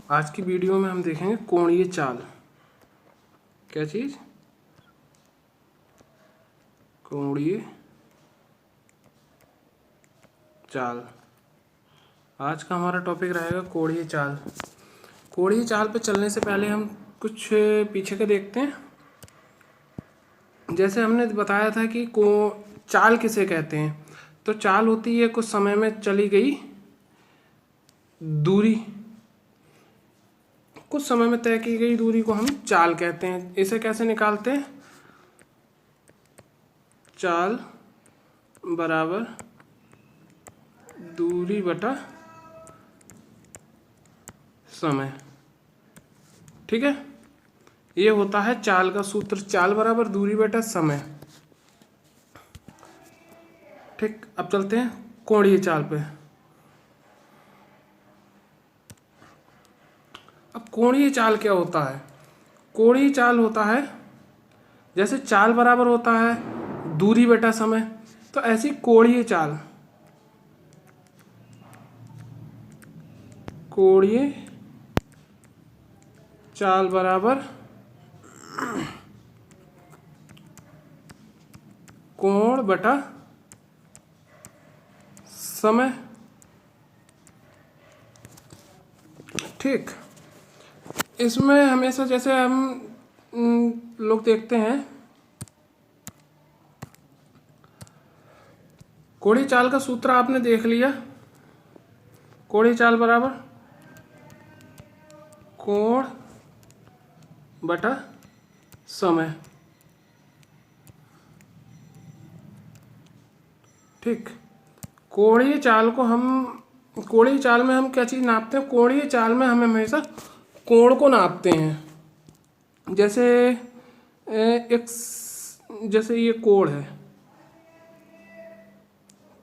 आज की वीडियो में हम देखेंगे कोणीय चाल। क्या चीज़? कोणीय चाल। आज का हमारा टॉपिक रहेगा कोणीय चाल। कोणीय चाल पे चलने से पहले हम कुछ पीछे का देखते हैं। जैसे हमने बताया था कि चाल किसे कहते हैं, तो चाल होती है कुछ समय में चली गई दूरी, कुछ समय में तय की गई दूरी को हम चाल कहते हैं। इसे कैसे निकालते हैं? चाल बराबर दूरी बटा समय। ठीक है, ये होता है चाल का सूत्र, चाल बराबर दूरी बटा समय। ठीक, अब चलते हैं कोणीय चाल पे। अब कोणीय चाल क्या होता है? कोणीय चाल होता है, जैसे चाल बराबर होता है दूरी बटा समय, तो ऐसी कोणीय चाल, कोणीय चाल बराबर कोण बटा समय। ठीक, इसमें हमेशा जैसे हम लोग देखते हैं, कोणीय चाल का सूत्र आपने देख लिया। कोणीय चाल बराबर कोण बटा समय। ठीक, कोणीय चाल को हम, कोणीय चाल में हम क्या चीज़ नापते हैं? कोणीय चाल में हम हमेशा कोण को नापते हैं। जैसे एक, जैसे ये कोण है,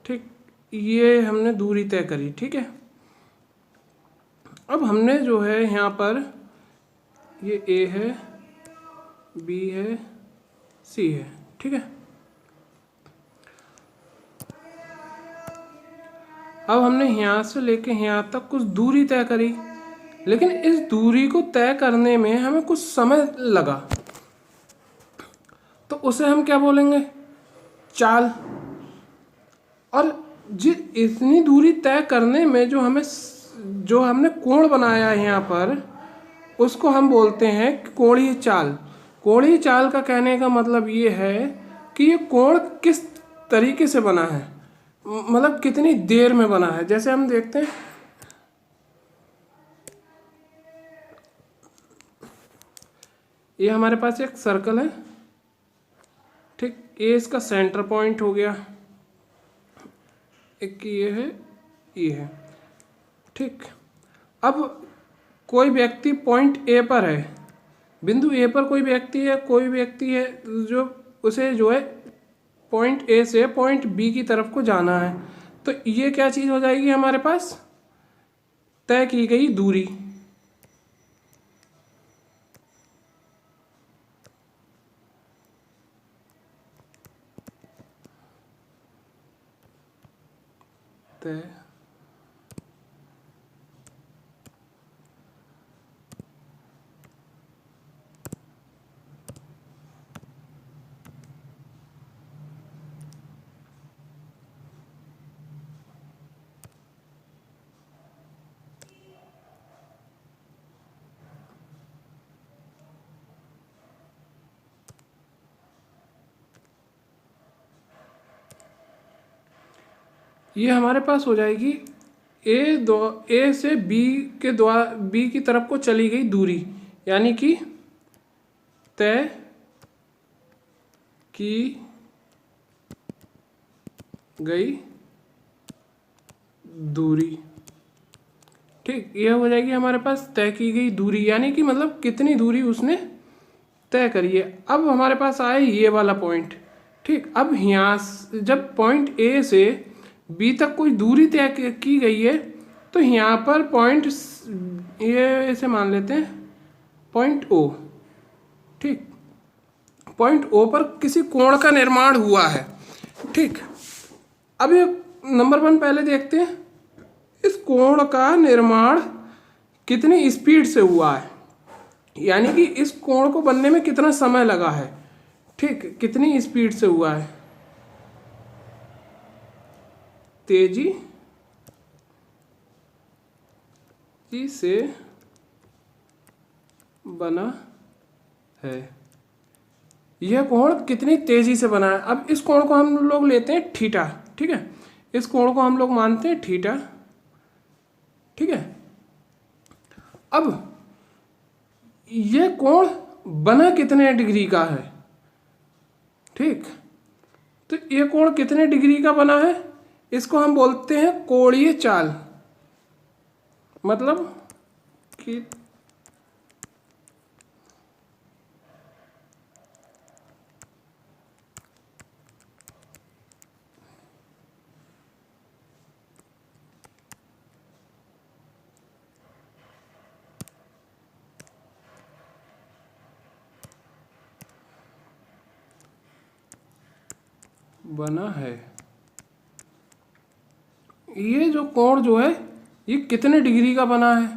ठीक, ये हमने दूरी तय करी। ठीक है, अब हमने जो है यहाँ पर ये ए है, बी है, सी है। ठीक है, अब हमने यहाँ से लेके यहाँ तक कुछ दूरी तय करी, लेकिन इस दूरी को तय करने में हमें कुछ समय लगा, तो उसे हम क्या बोलेंगे? चाल। और इतनी दूरी तय करने में जो हमने कोण बनाया है यहाँ पर, उसको हम बोलते हैं कोणीय चाल। कोणीय चाल का कहने का मतलब ये है कि ये कोण किस तरीके से बना है, मतलब कितनी देर में बना है। जैसे हम देखते हैं, ये हमारे पास एक सर्कल है, ठीक, ये इसका सेंटर पॉइंट हो गया, एक ये है, ये है। ठीक, अब कोई व्यक्ति पॉइंट ए पर है, बिंदु ए पर कोई व्यक्ति है जो उसे जो है पॉइंट ए से पॉइंट बी की तरफ को जाना है, तो ये क्या चीज़ हो जाएगी हमारे पास? तय की गई दूरी। तय ये हमारे पास हो जाएगी ए से बी की तरफ को चली गई दूरी, यानी कि तय की गई दूरी। ठीक, यह हो जाएगी हमारे पास तय की गई दूरी, यानी कि मतलब कितनी दूरी उसने तय करी है। अब हमारे पास आए ये वाला पॉइंट। ठीक, अब यहाँ जब पॉइंट ए से बी तक कोई दूरी तय की गई है, तो यहाँ पर पॉइंट, ये इसे मान लेते हैं पॉइंट ओ। ठीक, पॉइंट ओ पर किसी कोण का निर्माण हुआ है। ठीक, अब ये नंबर 1 पहले देखते हैं, इस कोण का निर्माण कितनी स्पीड से हुआ है, यानी कि इस कोण को बनने में कितना समय लगा है, ठीक, कितनी स्पीड से हुआ है, तेजी से बना है, यह कोण कितनी तेजी से बना है। अब इस कोण को हम लोग लेते हैं थीटा, ठीक है, इस कोण को हम लोग मानते हैं थीटा, ठीक है। अब यह कोण बना कितने डिग्री का है, ठीक, तो यह कोण कितने डिग्री का बना है, इसको हम बोलते हैं कोणीय चाल, मतलब कि बना है, ये जो कोण जो है ये कितने डिग्री का बना है,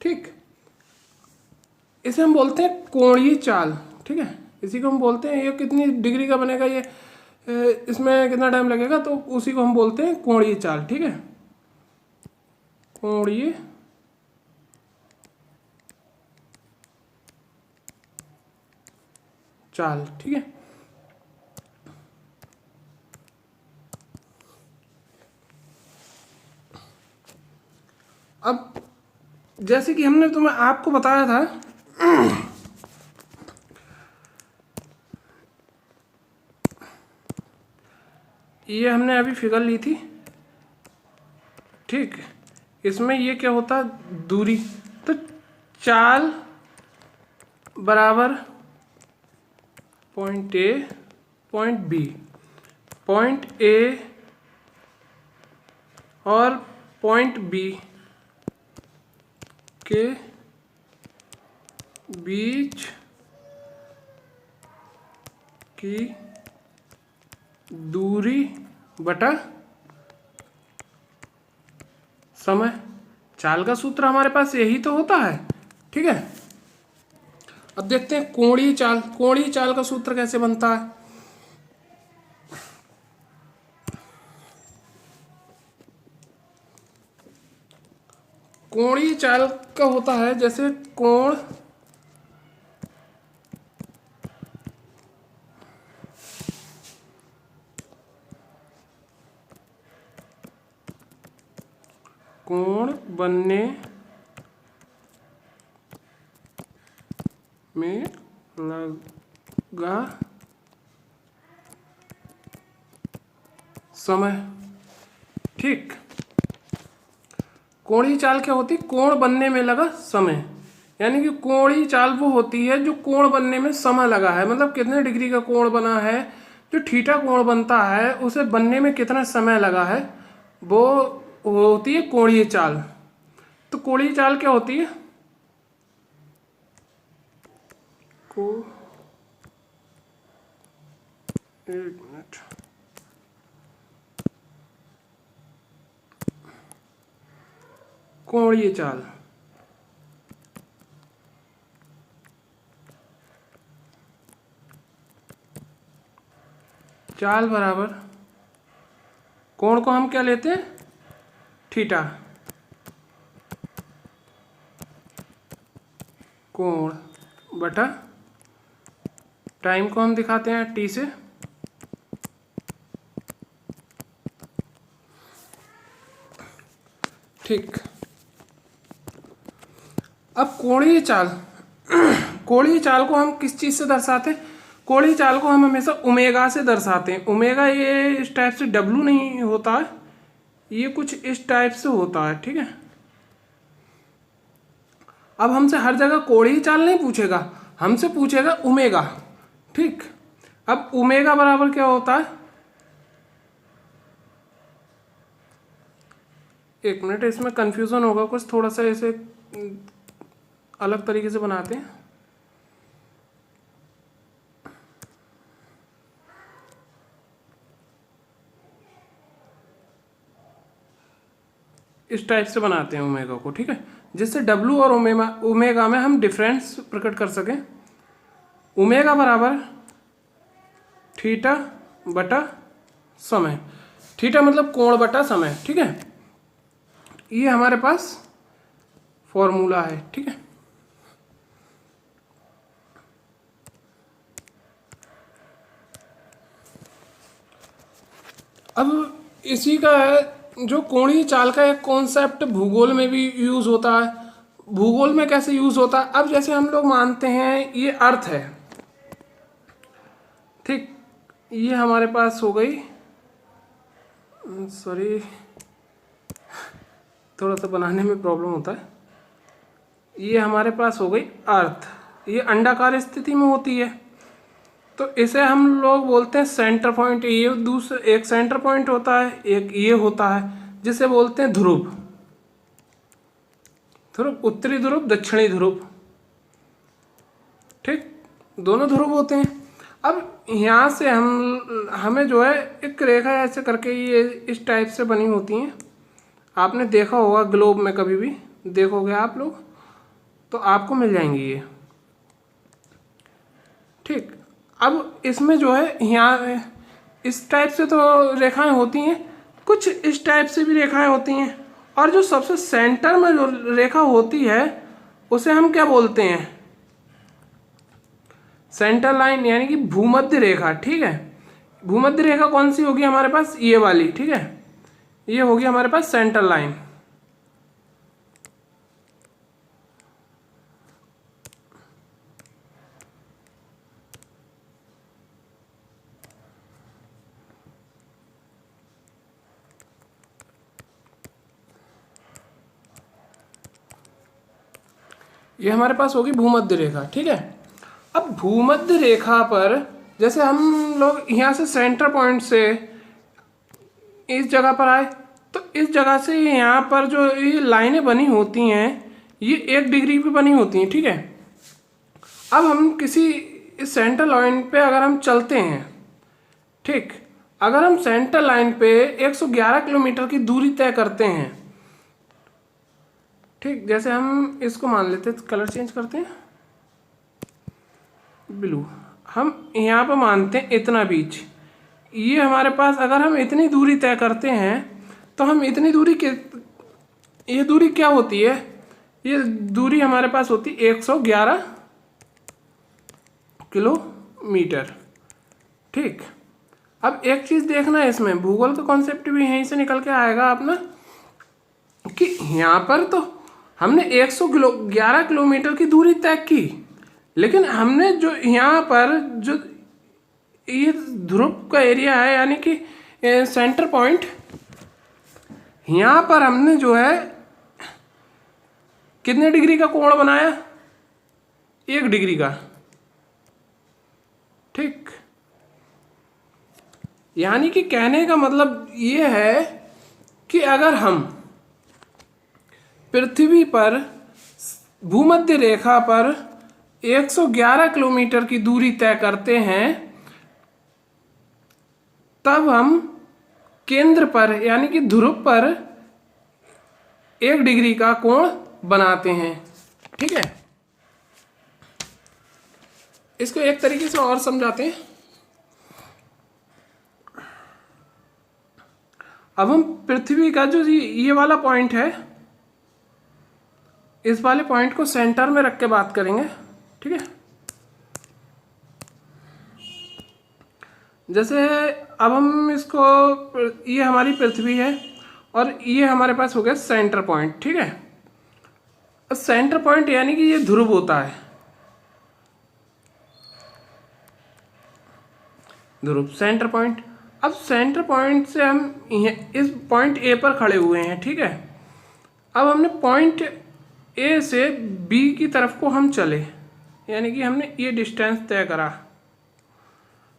ठीक, इसे हम बोलते हैं कोणीय चाल, ठीक है, इसी को हम बोलते हैं, ये कितनी डिग्री का बनेगा, ये इसमें कितना टाइम लगेगा, तो उसी को हम बोलते हैं कोणीय चाल, ठीक है, कोणीय चाल, ठीक है। अब जैसे कि हमने तुम्हें आपको बताया था ये हमने अभी फिगर ली थी, ठीक, इसमें ये क्या होता है, दूरी, तो चाल बराबर point A point B, point A और पॉइंट बी के बीच की दूरी बटा समय, चाल का सूत्र हमारे पास यही तो होता है, ठीक है। अब देखते हैं कोणीय चाल, कोणीय चाल का सूत्र कैसे बनता है। कोणीय चाल का होता है जैसे कोण कोण बनने में लगा समय, ठीक, कोणीय चाल क्या होती, कोण बनने में लगा समय, यानी कि कोणीय चाल वो होती है जो कोण बनने में समय लगा है, मतलब कितने डिग्री का कोण बना है, जो थीटा कोण बनता है उसे बनने में कितना समय लगा है, वो होती है कोणीय चाल। तो कोणीय चाल क्या होती है, को एक मिनट, कोणीय चाल, चाल बराबर कोण को हम क्या लेते हैं, थीटा, कोण बटा टाइम को हम दिखाते हैं टी से, ठीक। अब कोणीय चाल, कोणीय चाल को हम किस चीज से दर्शाते हैं, कोणीय चाल को हम हमेशा ओमेगा से दर्शाते हैं। ओमेगा ये इस टाइप से डब्लू नहीं होता है, ये कुछ इस टाइप से होता है, ठीक है। अब हमसे हर जगह कोणीय चाल नहीं पूछेगा, हमसे पूछेगा ओमेगा, ठीक। अब ओमेगा बराबर क्या होता है, एक मिनट, इसमें कंफ्यूजन होगा कुछ, थोड़ा सा इसे अलग तरीके से बनाते हैं। इस टाइप से बनाते हैं ओमेगा को, ठीक है, जिससे डब्लू और ओमेगा में हम डिफरेंस प्रकट कर सकें। ओमेगा बराबर थीटा बटा समय, थीटा मतलब कोण बटा समय, ठीक है, ये हमारे पास फॉर्मूला है, ठीक है। अब इसी का जो कोणीय चाल का एक कॉन्सेप्ट भूगोल में भी यूज होता है। भूगोल में कैसे यूज होता है, अब जैसे हम लोग मानते हैं ये अर्थ है, ठीक, ये हमारे पास हो गई, सॉरी थोड़ा सा बनाने में प्रॉब्लम होता है, ये हमारे पास हो गई अर्थ, ये अंडाकार स्थिति में होती है, तो इसे हम लोग बोलते हैं सेंटर पॉइंट। ये दूसरा एक सेंटर पॉइंट होता है, एक ये होता है जिसे बोलते हैं ध्रुव, ध्रुव उत्तरी ध्रुव दक्षिणी ध्रुव, ठीक, दोनों ध्रुव होते हैं। अब यहाँ से हमें जो है एक रेखा ऐसे करके ये इस टाइप से बनी होती हैं, आपने देखा होगा ग्लोब में, कभी भी देखोगे आप लोग तो आपको मिल जाएंगी ये, ठीक। अब इसमें जो है यहाँ इस टाइप से तो रेखाएं होती हैं, कुछ इस टाइप से भी रेखाएं होती हैं, और जो सबसे सेंटर में जो रेखा होती है उसे हम क्या बोलते हैं, सेंटर लाइन, यानी कि भूमध्य रेखा, ठीक है। भूमध्य रेखा कौन सी होगी हमारे पास, ये वाली, ठीक है, ये होगी हमारे पास सेंटर लाइन। ये हमारे पास होगी भूमध्य रेखा, ठीक है। अब भूमध्य रेखा पर जैसे हम लोग यहाँ से सेंटर पॉइंट से इस जगह पर आए, तो इस जगह से यहाँ पर जो ये लाइनें बनी होती हैं ये 1 डिग्री पे बनी होती हैं, ठीक है। अब हम किसी इस सेंटर लाइन पे अगर हम चलते हैं, ठीक, अगर हम सेंटर लाइन पे 111 किलोमीटर की दूरी तय करते हैं, ठीक, जैसे हम इसको मान लेते हैं, कलर चेंज करते हैं, ब्लू, हम यहाँ पर मानते हैं इतना बीच, ये हमारे पास अगर हम इतनी दूरी तय करते हैं तो हम इतनी दूरी के, ये दूरी क्या होती है, ये दूरी हमारे पास होती है 111 किलोमीटर, ठीक। अब एक चीज़ देखना है, इसमें भूगोल का कॉन्सेप्ट भी यहीं से निकल के आएगा अपना, कि यहाँ पर तो हमने 111 किलोमीटर की दूरी तय की, लेकिन हमने जो यहाँ पर जो ये ध्रुव का एरिया है, यानी कि सेंटर पॉइंट, यहाँ पर हमने जो है कितने डिग्री का कोण बनाया, 1 डिग्री का, ठीक। यानी कि कहने का मतलब ये है कि अगर हम पृथ्वी पर भूमध्य रेखा पर 111 किलोमीटर की दूरी तय करते हैं, तब हम केंद्र पर यानी कि ध्रुव पर 1 डिग्री का कोण बनाते हैं, ठीक है। इसको एक तरीके से और समझाते हैं। अब हम पृथ्वी का जो ये वाला पॉइंट है, इस वाले पॉइंट को सेंटर में रख के बात करेंगे, ठीक है। जैसे अब हम इसको, ये हमारी पृथ्वी है और ये हमारे पास हो गया सेंटर पॉइंट, ठीक है। सेंटर पॉइंट यानी कि ये ध्रुव होता है, ध्रुव सेंटर पॉइंट। अब सेंटर पॉइंट से हम इस पॉइंट ए पर खड़े हुए हैं, ठीक है। अब हमने पॉइंट ए से बी की तरफ को हम चले, यानी कि हमने ये डिस्टेंस तय करा,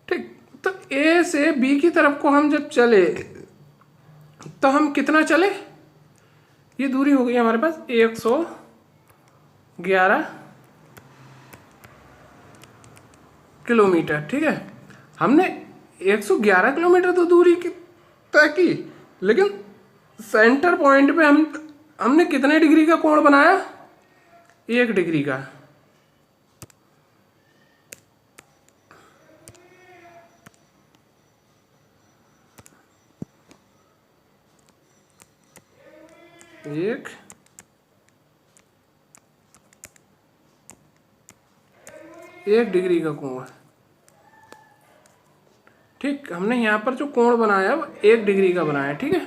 ठीक। तो ए से बी की तरफ को हम जब चले तो हम कितना चले, ये दूरी हो गई हमारे पास 111 किलोमीटर, ठीक है। हमने 111 किलोमीटर तो दूरी तय की, लेकिन सेंटर पॉइंट पे हमने कितने डिग्री का कोण बनाया? 1 डिग्री का। एक डिग्री का कोण। ठीक, हमने यहाँ पर जो कोण बनाया वो 1 डिग्री का बनाया। ठीक है,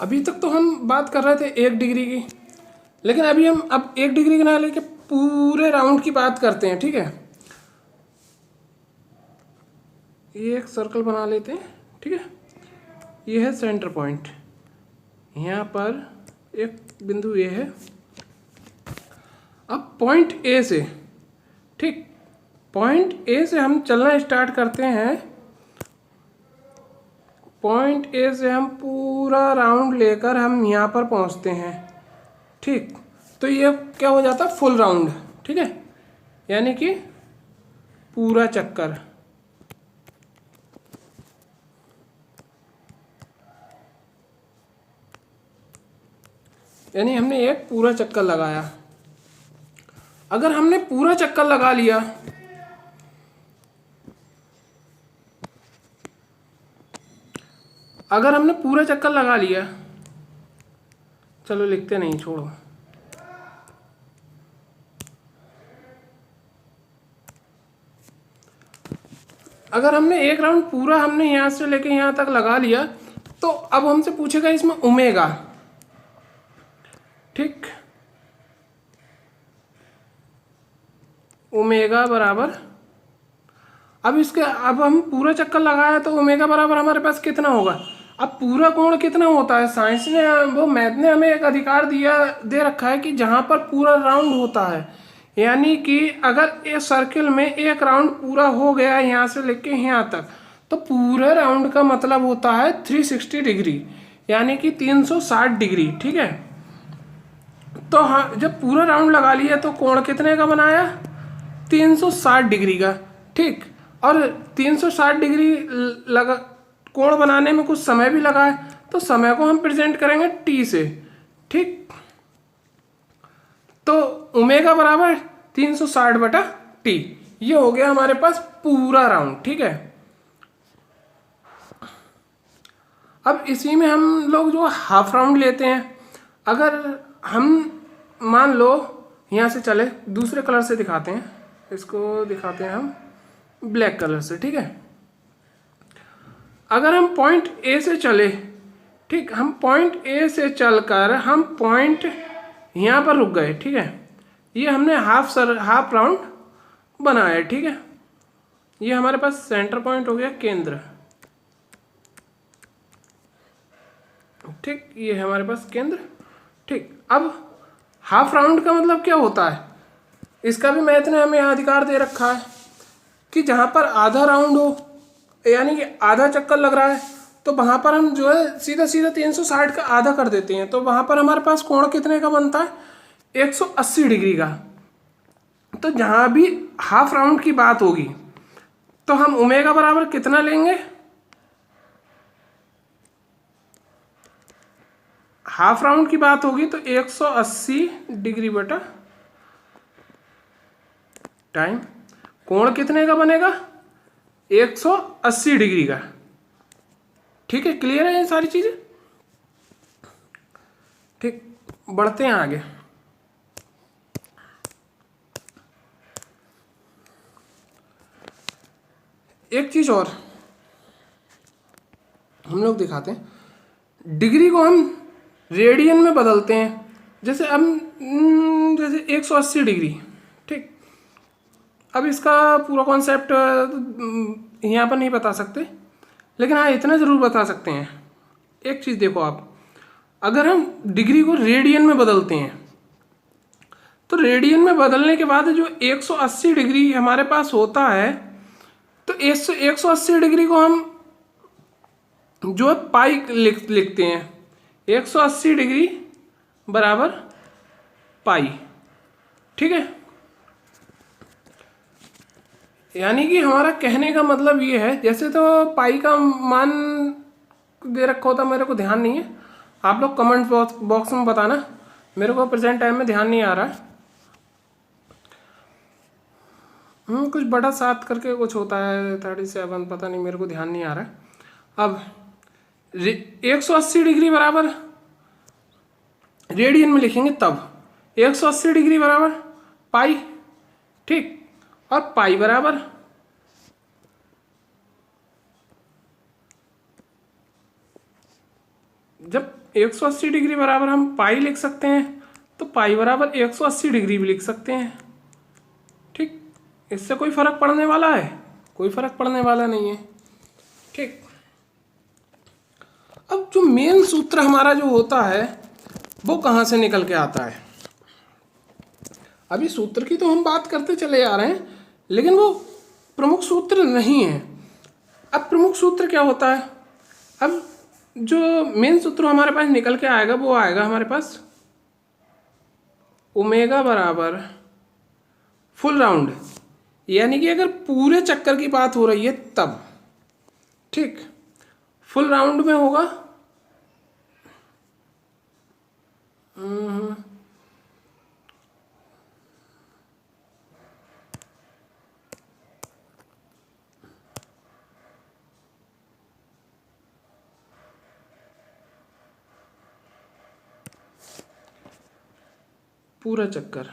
अभी तक तो हम बात कर रहे थे 1 डिग्री की, लेकिन अभी हम 1 डिग्री की ना लेके पूरे राउंड की बात करते हैं। ठीक है, ये एक सर्कल बना लेते हैं। ठीक है, ये है सेंटर पॉइंट, यहाँ पर एक बिंदु ये है। अब पॉइंट ए से, ठीक, पॉइंट ए से हम चलना स्टार्ट करते हैं। पॉइंट ए से हम पूरा राउंड लेकर हम यहाँ पर पहुँचते हैं। ठीक, तो ये क्या हो जाता है? Full round. ठीक है, यानी कि पूरा चक्कर। यानी हमने एक पूरा चक्कर लगाया। अगर हमने पूरा चक्कर लगा लिया, अगर हमने पूरा चक्कर लगा लिया, चलो लिखते नहीं, छोड़ो। अगर हमने एक राउंड पूरा हमने यहाँ से लेके यहाँ तक लगा लिया, तो अब हमसे पूछेगा इसमें ओमेगा। ठीक, ओमेगा बराबर, अब हम पूरा चक्कर लगाया तो ओमेगा बराबर हमारे पास कितना होगा? अब पूरा कोण कितना होता है? साइंस ने, वो मैथ ने हमें एक अधिकार दे रखा है कि जहाँ पर पूरा राउंड होता है, यानी कि अगर एक सर्किल में एक राउंड पूरा हो गया यहाँ से लेके यहाँ तक, तो पूरे राउंड का मतलब होता है 360 डिग्री, यानी कि 360 डिग्री। ठीक है, तो हाँ, जब पूरा राउंड लगा लिया तो कोण कितने का बनाया? 360 डिग्री का। ठीक, और 360 डिग्री लगा कोण बनाने में कुछ समय भी लगा है, तो समय को हम प्रेजेंट करेंगे t से। ठीक, तो ओमेगा बराबर 360/t, ये हो गया हमारे पास पूरा राउंड। ठीक है, अब इसी में हम लोग जो हाफ राउंड लेते हैं, अगर हम मान लो यहाँ से चले, दूसरे कलर से दिखाते हैं, इसको दिखाते हैं हम ब्लैक कलर से। ठीक है, अगर हम पॉइंट ए से चले, ठीक, हम पॉइंट ए से चलकर हम पॉइंट यहाँ पर रुक गए। ठीक है, ये हमने हाफ राउंड बनाया। ठीक है, ये हमारे पास सेंटर पॉइंट हो गया, केंद्र। ठीक, ये है हमारे पास केंद्र। ठीक, अब हाफ राउंड का मतलब क्या होता है? इसका भी मैथ ने हमें अधिकार दे रखा है कि जहाँ पर आधा राउंड हो, यानी कि आधा चक्कर लग रहा है, तो वहाँ पर हम जो है सीधा 360 का आधा कर देते हैं, तो वहाँ पर हमारे पास कोण कितने का बनता है? 180 डिग्री का। तो जहाँ भी हाफ राउंड की बात होगी तो हम ओमेगा बराबर कितना लेंगे? हाफ राउंड की बात होगी तो 180 डिग्री बटा टाइम, कोण कितने का बनेगा? 180 डिग्री का। ठीक है, क्लियर है ये सारी चीजें? ठीक, बढ़ते हैं आगे। एक चीज और हम लोग दिखाते हैं, डिग्री को हम रेडियन में बदलते हैं। जैसे जैसे 180 डिग्री। ठीक, अब इसका पूरा कॉन्सेप्ट यहाँ पर नहीं बता सकते, लेकिन हाँ इतना ज़रूर बता सकते हैं। एक चीज़ देखो आप, अगर हम डिग्री को रेडियन में बदलते हैं, तो रेडियन में बदलने के बाद जो 180 डिग्री हमारे पास होता है, तो 180 डिग्री को हम जो है पाई लिखते हैं, 180 डिग्री बराबर पाई। ठीक है, यानी कि हमारा कहने का मतलब ये है, जैसे तो पाई का मान दे रखा होता, मेरे को ध्यान नहीं है, आप लोग कमेंट बॉक्स में बताना, मेरे को प्रेजेंट टाइम में ध्यान नहीं आ रहा है। कुछ बड़ा 7 करके कुछ होता है, 37, पता नहीं, मेरे को ध्यान नहीं आ रहा है। अब 180 डिग्री बराबर रेडियन में लिखेंगे तब 180 डिग्री बराबर पाई। ठीक, और पाई बराबर जब 180 डिग्री बराबर हम पाई लिख सकते हैं, तो पाई बराबर 180 डिग्री भी लिख सकते हैं। ठीक, इससे कोई फर्क पड़ने वाला है? कोई फर्क पड़ने वाला नहीं है। ठीक, अब जो मेन सूत्र हमारा जो होता है वो कहाँ से निकल के आता है? अभी सूत्र की तो हम बात करते चले आ रहे हैं, लेकिन वो प्रमुख सूत्र नहीं है। अब प्रमुख सूत्र क्या होता है? अब जो मेन सूत्र हमारे पास निकल के आएगा वो आएगा हमारे पास ओमेगा बराबर फुल राउंड, यानी कि अगर पूरे चक्कर की बात हो रही है तब। ठीक, फुल राउंड में होगा पूरा चक्कर।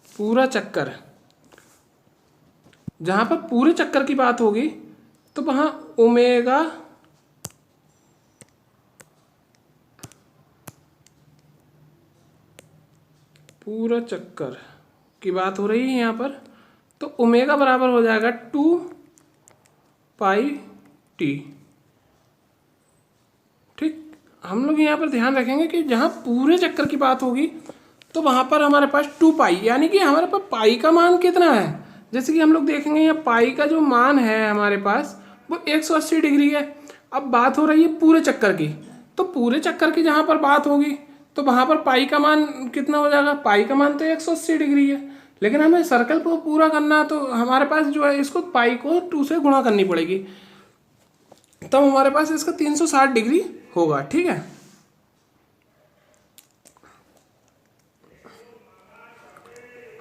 पूरा चक्कर, जहां पर पूरे चक्कर की बात होगी तो वहां ओमेगा पूरा चक्कर की बात हो रही है यहाँ पर, तो ओमेगा बराबर हो जाएगा 2 पाई टी। ठीक, हम लोग यहाँ पर ध्यान रखेंगे कि जहाँ पूरे चक्कर की बात होगी तो वहाँ पर हमारे पास 2 पाई, यानी कि हमारे पास पाई का मान कितना है, जैसे कि हम लोग देखेंगे यहाँ पाई का जो मान है हमारे पास वो 180 डिग्री है। अब बात हो रही है पूरे चक्कर की, तो पूरे चक्कर की जहाँ पर बात होगी तो वहाँ पर पाई का मान कितना हो जाएगा? पाई का मान तो 180 डिग्री है, लेकिन हमें सर्कल को पूरा करना है तो हमारे पास जो है इसको पाई को 2 से गुणा करनी पड़ेगी, तब हमारे पास इसका 360 डिग्री होगा। ठीक है,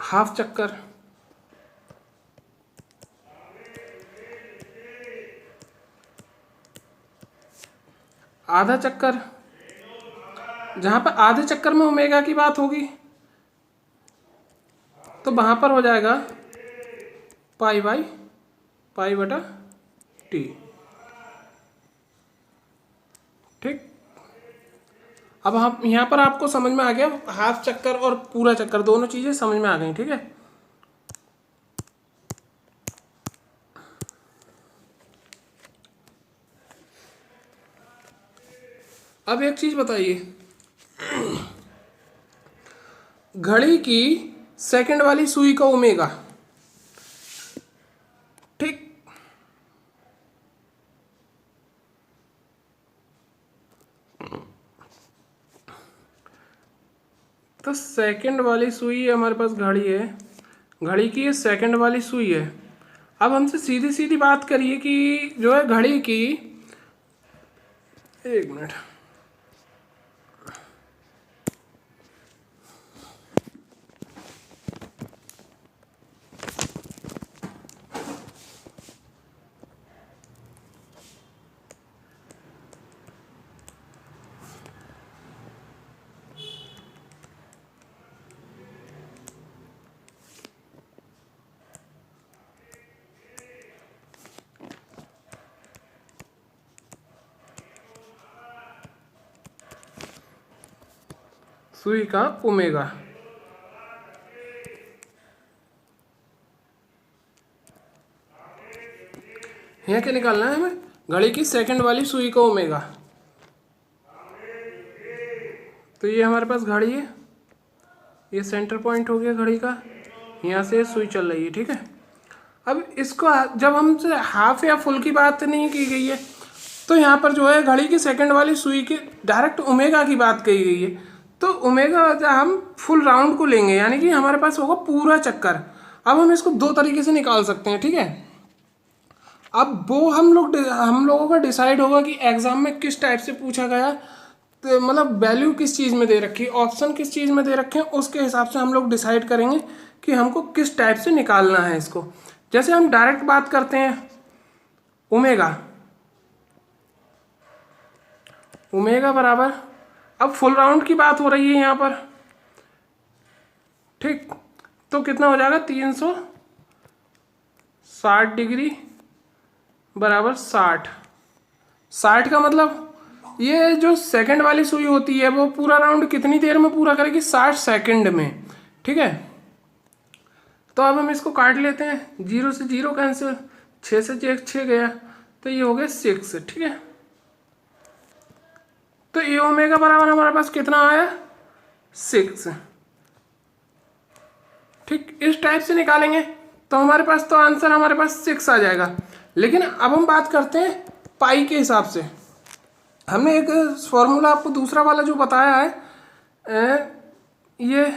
हाफ चक्कर, आधा चक्कर, जहां पर आधे चक्कर में ओमेगा की बात होगी तो वहां पर हो जाएगा पाई बाई पाई बटा टी। ठीक, अब हम यहाँ पर आपको समझ में आ गया, हाफ चक्कर और पूरा चक्कर दोनों चीज़ें समझ में आ गई। ठीक है, अब एक चीज़ बताइए, घड़ी की सेकंड वाली सुई का ओमेगा, ठीक, तो सेकंड वाली सुई हमारे पास घड़ी है, घड़ी की ये सेकंड वाली सुई है। अब हमसे सीधी सीधी बात करिए कि जो है घड़ी की, एक मिनट, सुई का ओमेगा, यहाँ क्या निकालना है हमें? घड़ी की सेकंड वाली सुई का ओमेगा। तो ये हमारे पास घड़ी है, ये सेंटर पॉइंट हो गया घड़ी का, यहाँ से सुई चल रही है, ठीक है। अब इसको जब हमसे हाफ या फुल की बात नहीं की गई है, तो यहाँ पर जो है घड़ी की सेकंड वाली सुई की डायरेक्ट ओमेगा की बात कही गई है। तो ओमेगा हम फुल राउंड को लेंगे, यानी कि हमारे पास होगा पूरा चक्कर। अब हम इसको दो तरीके से निकाल सकते हैं, ठीक है। अब वो हम लोगों का डिसाइड होगा कि एग्जाम में किस टाइप से पूछा गया, तो मतलब वैल्यू किस चीज़ में दे रखी है, ऑप्शन किस चीज़ में दे रखे हैं, उसके हिसाब से हम लोग डिसाइड करेंगे कि हमको किस टाइप से निकालना है इसको। जैसे हम डायरेक्ट बात करते हैं ओमेगा, ओमेगा बराबर, अब फुल राउंड की बात हो रही है यहाँ पर, ठीक। तो कितना हो जाएगा 360 डिग्री बराबर 60। 60 का मतलब ये जो सेकंड वाली सुई होती है वो पूरा राउंड कितनी देर में पूरा करेगी, 60 सेकंड में, ठीक है। तो अब हम इसको काट लेते हैं, 0 से 0 कैंसिल, 6 से 6 गया, तो ये हो गया 6, ठीक है। तो ये ओमेगा बराबर हमारे पास कितना आया, 6, ठीक। इस टाइप से निकालेंगे तो हमारे पास तो आंसर हमारे पास 6 आ जाएगा। लेकिन अब हम बात करते हैं पाई के हिसाब से। हमने एक फॉर्मूला आपको दूसरा वाला जो बताया है, ये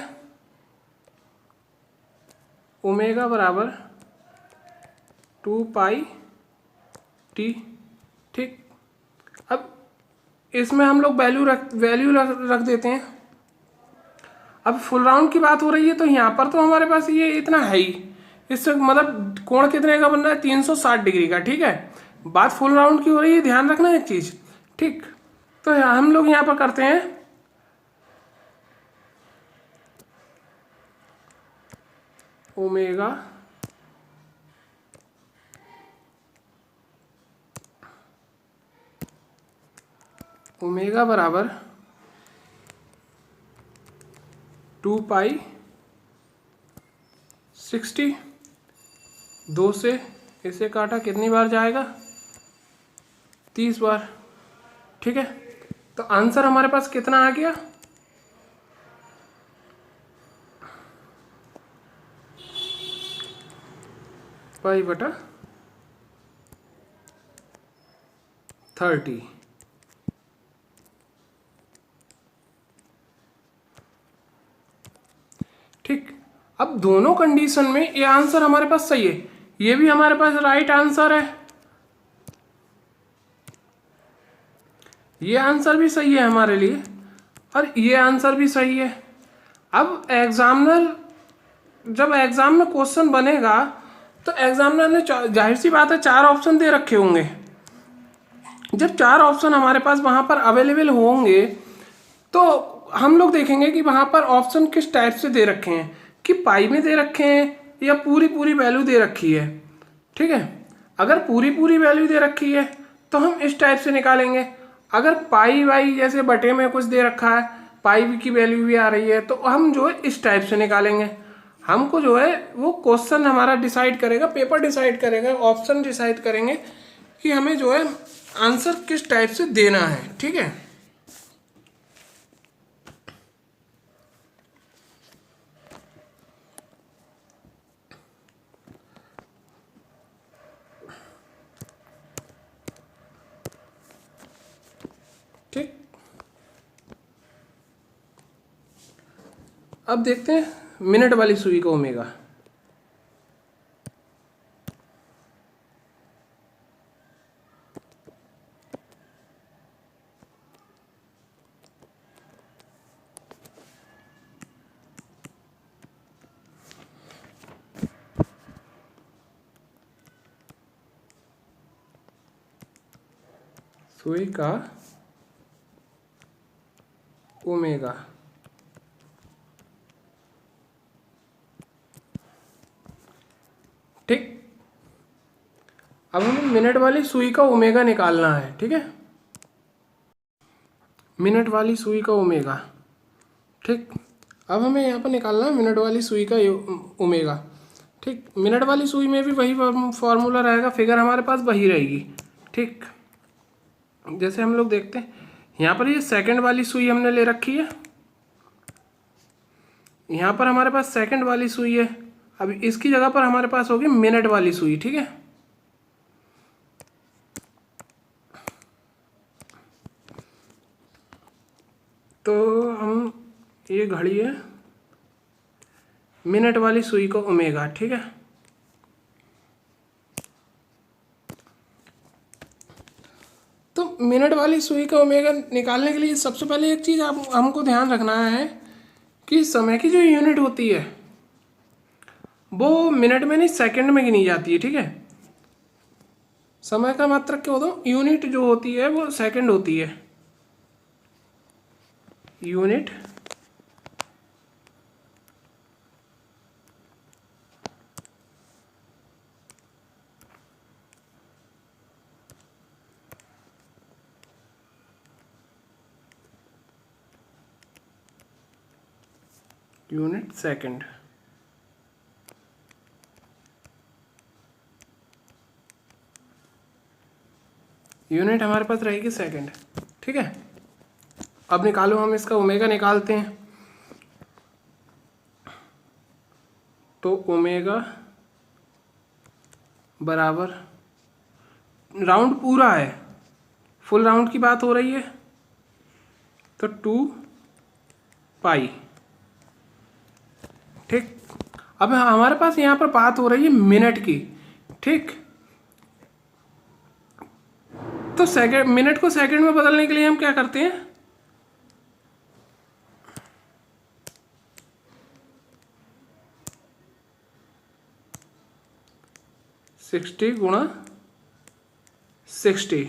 ओमेगा बराबर 2 पाई टी, ठीक। अब इसमें हम लोग वैल्यू रख देते हैं। अब फुल राउंड की बात हो रही है तो यहाँ पर तो हमारे पास ये इतना है ही, इससे मतलब कोण कितने का बन रहा है, 360 डिग्री का, ठीक है। बात फुल राउंड की हो रही है, ध्यान रखना एक चीज़, ठीक। तो हम लोग यहाँ पर करते हैं ओमेगा बराबर 2 पाई 60, 2 से इसे काटा, कितनी बार जाएगा, 30 बार, ठीक है। तो आंसर हमारे पास कितना आ गया, पाई बटा 30, ठीक। अब दोनों कंडीशन में ये आंसर हमारे पास सही है, ये भी हमारे पास राइट आंसर है, ये आंसर भी सही है हमारे लिए, और ये आंसर भी सही है। अब एग्जामिनर जब एग्जाम में क्वेश्चन बनेगा तो एग्जामिनर ने जाहिर सी बात है 4 ऑप्शन दे रखे होंगे। जब 4 ऑप्शन हमारे पास वहाँ पर अवेलेबल होंगे तो हम लोग देखेंगे कि वहाँ पर ऑप्शन किस टाइप से दे रखे हैं, कि पाई में दे रखे हैं या पूरी पूरी वैल्यू दे रखी है, ठीक है। अगर पूरी पूरी वैल्यू दे रखी है तो हम इस टाइप से निकालेंगे। अगर पाई वाई जैसे बटे में कुछ दे रखा है, पाई की वैल्यू भी आ रही है, तो हम जो है इस टाइप से निकालेंगे। हमको जो है वो क्वेश्चन हमारा डिसाइड करेगा, पेपर डिसाइड करेगा, ऑप्शन डिसाइड करेंगे कि हमें जो है आंसर किस टाइप से देना है, ठीक है। ठीक, अब देखते हैं मिनट वाली सुई का ओमेगा। सुई का ओमेगा, ठीक। अब हमें मिनट वाली सुई का ओमेगा निकालना है, ठीक है। मिनट वाली सुई का ओमेगा, ठीक। अब हमें यहाँ पर निकालना है मिनट वाली सुई का ओमेगा, ठीक। मिनट वाली सुई में भी वही फॉर्मूला रहेगा, फिगर हमारे पास वही रहेगी, ठीक। जैसे हम लोग देखते हैं यहाँ पर ये सेकंड वाली सुई हमने ले रखी है, यहाँ पर हमारे पास सेकंड वाली सुई है, अब इसकी जगह पर हमारे पास होगी मिनट वाली सुई। ठीक है, तो हम, ये घड़ी है मिनट वाली सुई को ओमेगा। ठीक है, तो मिनट वाली सुई का ओमेगा निकालने के लिए सबसे पहले एक चीज़ आप हमको ध्यान रखना है कि समय की जो यूनिट होती है वो मिनट में नहीं सेकंड में गिनी जाती है। ठीक है, समय का मात्रक क्या होता है, यूनिट जो होती है वो सेकंड होती है। Unit unit second. यूनिट हमारे पास रहेगी सेकंड। ठीक है, अब निकालो, हम इसका ओमेगा निकालते हैं। तो ओमेगा बराबर, राउंड पूरा है, फुल राउंड की बात हो रही है, तो 2 पाई। ठीक, अब हमारे पास यहाँ पर बात हो रही है मिनट की। ठीक, तो सेकंड, मिनट को सेकंड में बदलने के लिए हम क्या करते हैं, सिक्सटी गुणा 60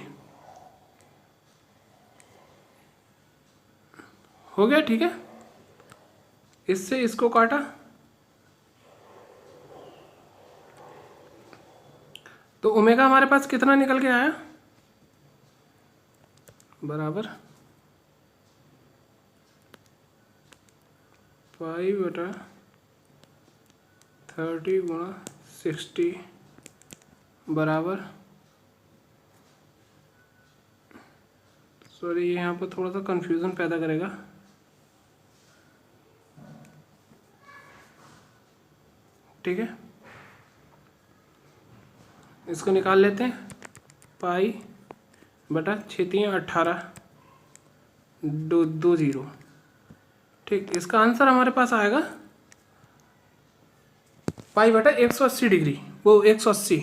हो गया। ठीक है, इससे इसको काटा तो ओमेगा हमारे पास कितना निकल के आया, बराबर 5/30 गुणा 60 बराबर, सॉरी ये यहाँ पर थोड़ा सा कंफ्यूजन पैदा करेगा। ठीक है, इसको निकाल लेते हैं, पाई बटा 6×18 दो जीरो। ठीक, इसका आंसर हमारे पास आएगा पाई बटा 180 डिग्री। वो 180,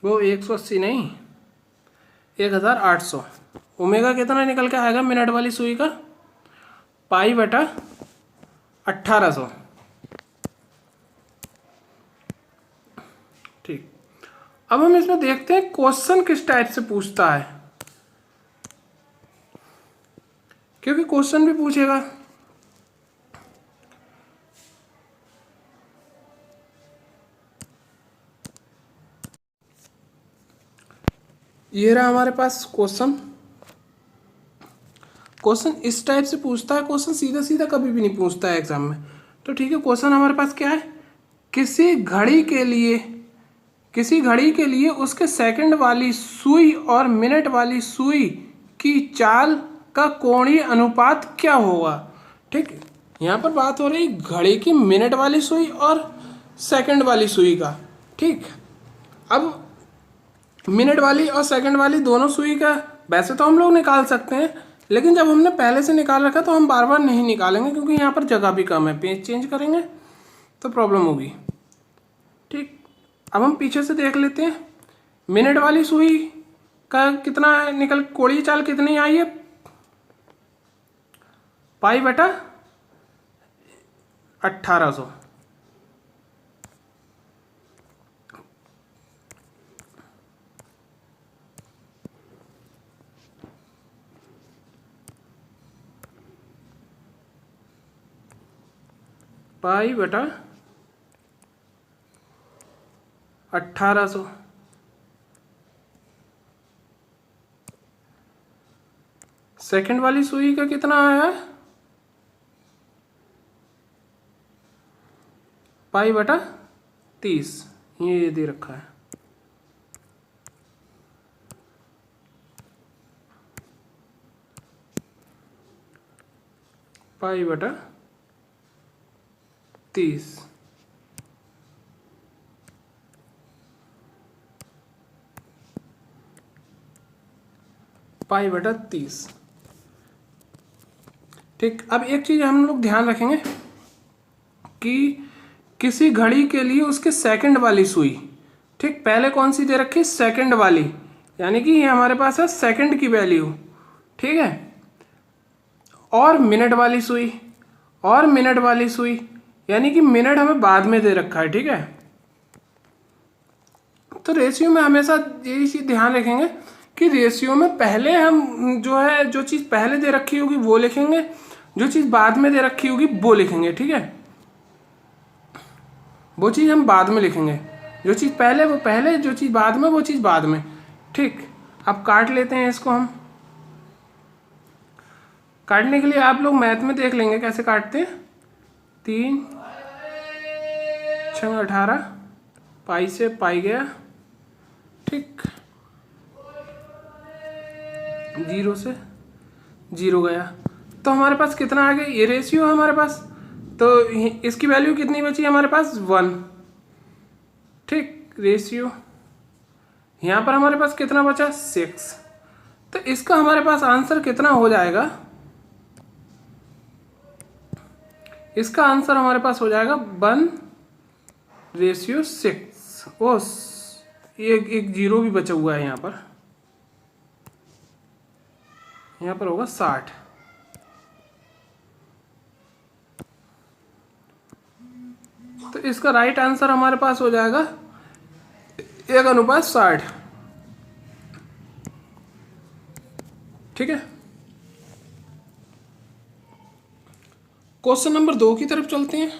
वो 180 नहीं, 1800। ओमेगा कितना निकल के आएगा मिनट वाली सुई का, पाई बटा 1800। ठीक, अब हम इसमें देखते हैं क्वेश्चन किस टाइप से पूछता है, क्योंकि क्वेश्चन भी पूछेगा। ये रहा हमारे पास क्वेश्चन। क्वेश्चन इस टाइप से पूछता है, क्वेश्चन सीधा सीधा कभी भी नहीं पूछता है एग्जाम में। तो ठीक है, क्वेश्चन हमारे पास क्या है, किसी घड़ी के लिए उसके सेकंड वाली सुई और मिनट वाली सुई की चाल का कोणीय अनुपात क्या होगा। ठीक, यहाँ पर बात हो रही घड़ी की मिनट वाली सुई और सेकंड वाली सुई का। ठीक, अब मिनट वाली और सेकंड वाली दोनों सुई का वैसे तो हम लोग निकाल सकते हैं, लेकिन जब हमने पहले से निकाल रखा तो हम बार बार नहीं निकालेंगे, क्योंकि यहाँ पर जगह भी कम है, पेज चेंज करेंगे तो प्रॉब्लम होगी। ठीक, अब हम पीछे से देख लेते हैं, मिनट वाली सुई का कितना निकल, कोणीय चाल कितनी आई है, पाई बटा 1800। पाई बटा 1800। सेकंड वाली सुई का कितना आया, पाई बटा 30, ये दे रखा है। पाई बटा 30, π/30। ठीक, अब एक चीज़ हम लोग ध्यान रखेंगे कि किसी घड़ी के लिए उसके सेकंड वाली सुई, ठीक, पहले कौन सी दे रखी है, सेकंड वाली, यानी कि ये हमारे पास है सेकंड की वैल्यू, ठीक है, और मिनट वाली सुई, और मिनट वाली सुई, यानी कि मिनट हमें बाद में दे रखा है, ठीक है। तो रेशियो में हमेशा यही चीज़ ध्यान रखेंगे कि रेशियो में पहले हम जो है, जो चीज़ पहले दे रखी होगी वो लिखेंगे, जो चीज़ बाद में दे रखी होगी वो लिखेंगे, ठीक है, वो चीज़ हम बाद में लिखेंगे, जो चीज़ पहले वो पहले, जो चीज़ बाद में वो चीज़ बाद में, ठीक। अब काट लेते हैं इसको हम। काटने के लिए आप लोग मैथ में देख लेंगे कैसे काटते हैं। 3 6 18, पाई से पाई गया, ठीक, 0 से 0 गया, तो हमारे पास कितना आ गया, ये रेशियो हमारे पास, तो इसकी वैल्यू कितनी बची हमारे पास, 1, ठीक। रेशियो यहाँ पर हमारे पास कितना बचा, 6, तो इसका हमारे पास आंसर कितना हो जाएगा, इसका आंसर हमारे पास हो जाएगा 1/6। ओ, एक 0 भी बचा हुआ है यहाँ पर, यहाँ पर होगा 60। तो इसका राइट आंसर हमारे पास हो जाएगा 1/60, ठीक है। क्वेश्चन नंबर 2 की तरफ चलते हैं।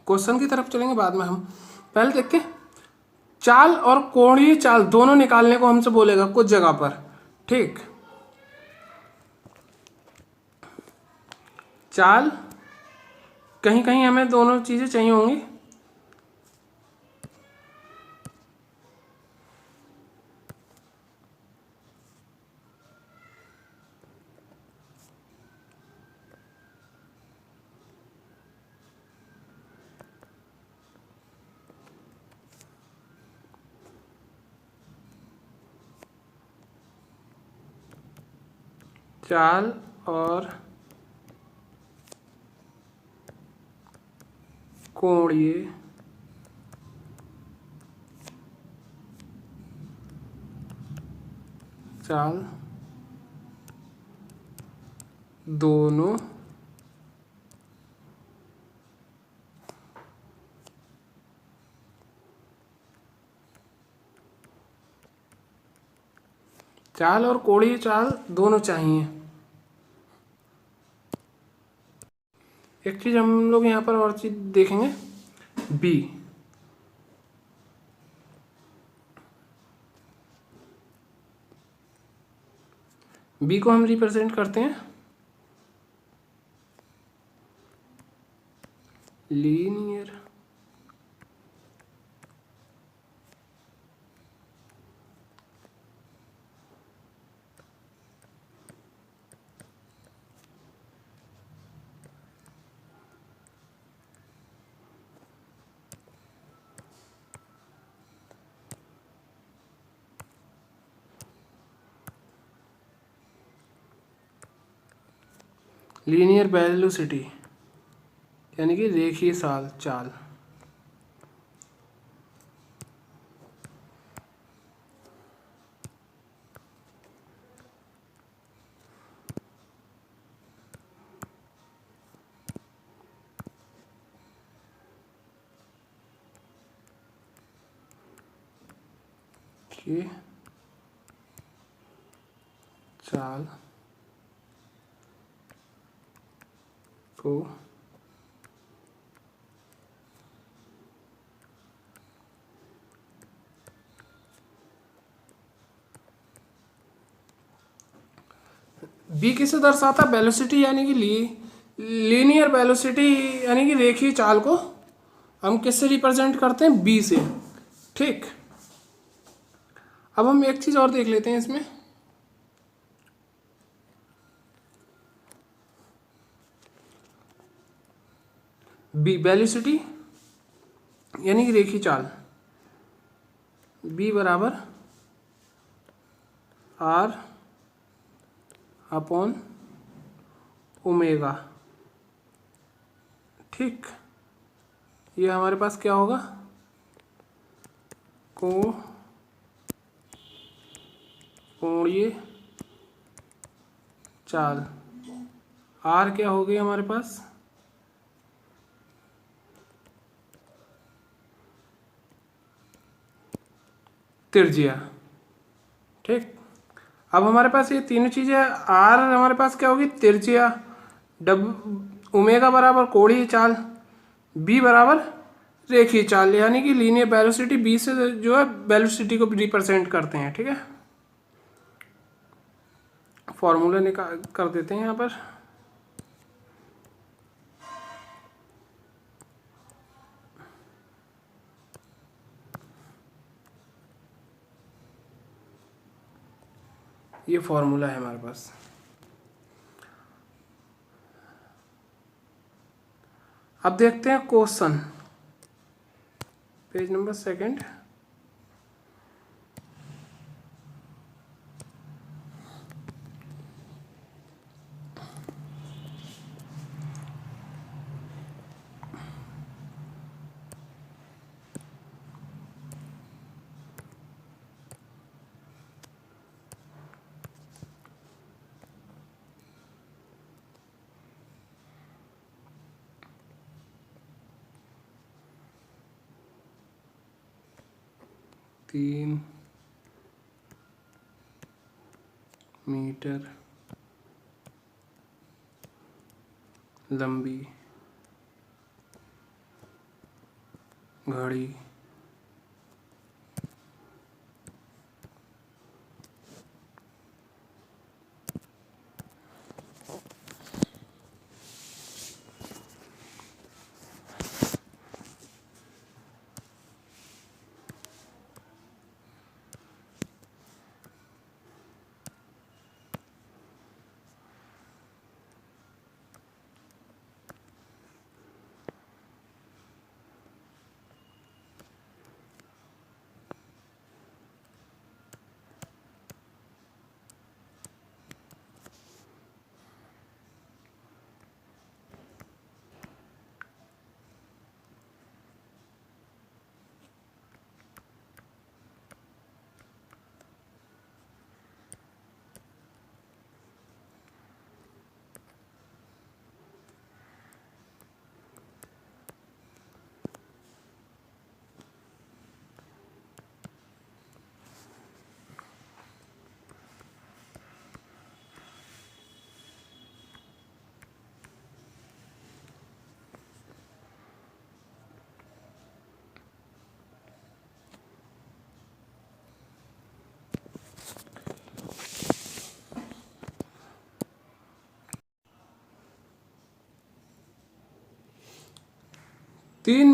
क्वेश्चन की तरफ चलेंगे बाद में हम, पहले देखते हैं। चाल और कोणीय चाल दोनों निकालने को हमसे बोलेगा कुछ जगह पर, ठीक। चाल, कहीं कहीं हमें दोनों चीजें चाहिए होंगी। चाल और कोणीय चाल दोनों चाल और कोणीय चाल दोनों चाहिए। एक चीज हम लोग यहाँ पर और चीज देखेंगे, बी, बी को हम रिप्रेजेंट करते हैं लीनियर लीनियर वेलोसिटी, यानी कि रेखीय चाल। ये चाल को बी किसे दर्शाता, वेलोसिटी, यानी कि लीनियर वेलोसिटी, यानी कि रेखीय चाल को हम किससे रिप्रेजेंट करते हैं, बी से, ठीक। अब हम एक चीज़ और देख लेते हैं इसमें। बी वेलोसिटी यानी कि रेखीय चाल, बी बराबर आर अपॉन ओमेगा। ठीक, ये हमारे पास क्या होगा, कोणीय चाल। आर क्या हो गई हमारे पास, त्रिज्या। ठीक, अब हमारे पास ये तीनों चीज़ें, आर हमारे पास क्या होगी, त्रिज्या, ओमेगा बराबर कोणीय चाल, बी बराबर रेखीय चाल यानी कि लीनियर वेलोसिटी, बी से जो है वेलोसिटी को रिप्रेजेंट करते हैं। ठीक है, फॉर्मूला निकाल कर देते हैं यहाँ पर। ये फॉर्मूला है हमारे पास। अब देखते हैं क्वेश्चन, पेज नंबर 2। 3 मीटर लंबी घड़ी3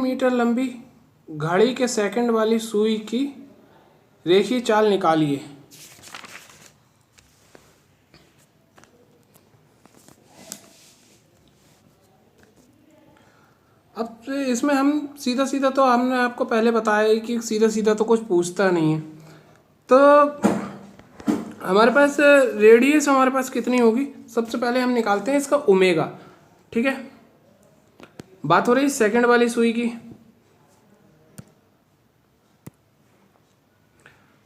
मीटर लंबी घड़ी के सेकंड वाली सुई की रेखीय चाल निकालिए। अब इसमें हम सीधा सीधा, तो हमने आपको पहले बताया कि सीधा सीधा तो कुछ पूछता नहीं है, तो हमारे पास रेडियस हमारे पास कितनी होगी, सबसे पहले हम निकालते हैं इसका ओमेगा। ठीक है, बात हो रही सेकंड वाली सुई की,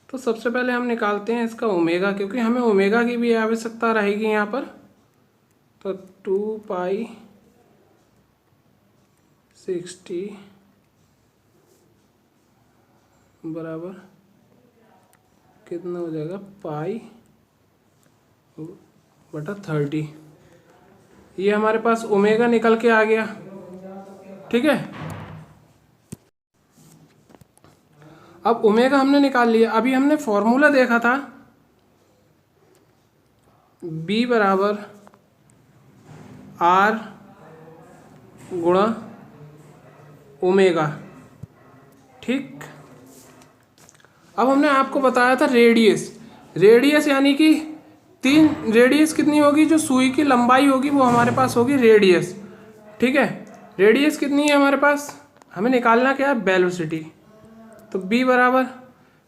तो सबसे पहले हम निकालते हैं इसका ओमेगा, क्योंकि हमें ओमेगा की भी आवश्यकता रहेगी यहाँ पर। तो 2π/60 बराबर कितना हो जाएगा, π/30। ये हमारे पास ओमेगा निकल के आ गया। ठीक है, अब ओमेगा हमने निकाल लिया। अभी हमने फॉर्मूला देखा था, बी बराबर आर गुणा ओमेगा। ठीक, अब हमने आपको बताया था रेडियस। रेडियस यानी कि 3 रेडियस कितनी होगी, जो सुई की लंबाई होगी वो हमारे पास होगी रेडियस। ठीक है, रेडियस कितनी है हमारे पास, हमें निकालना क्या है, वेलोसिटी। तो b बराबर,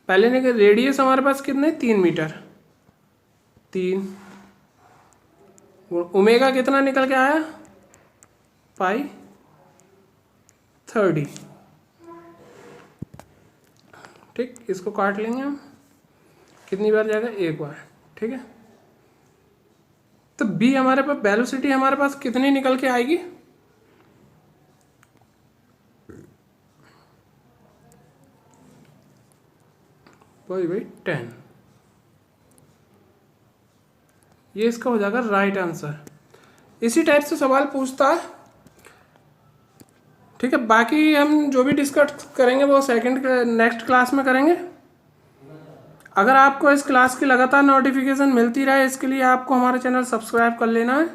पहले ने रेडियस हमारे पास कितने, 3 मीटर, 3 ओमेगा कितना निकल के आया, पाई 30। ठीक, इसको काट लेंगे हम, कितनी बार जाएगा, एक बार। ठीक है, तो b हमारे पास वेलोसिटी हमारे पास कितनी निकल के आएगी, भाई 10। ये इसका हो जाएगा राइट आंसर। इसी टाइप से सवाल पूछता है। ठीक है, बाकी हम जो भी डिस्कस करेंगे वो नेक्स्ट क्लास में करेंगे। अगर आपको इस क्लास की लगातार नोटिफिकेशन मिलती रहे, इसके लिए आपको हमारा चैनल सब्सक्राइब कर लेना है।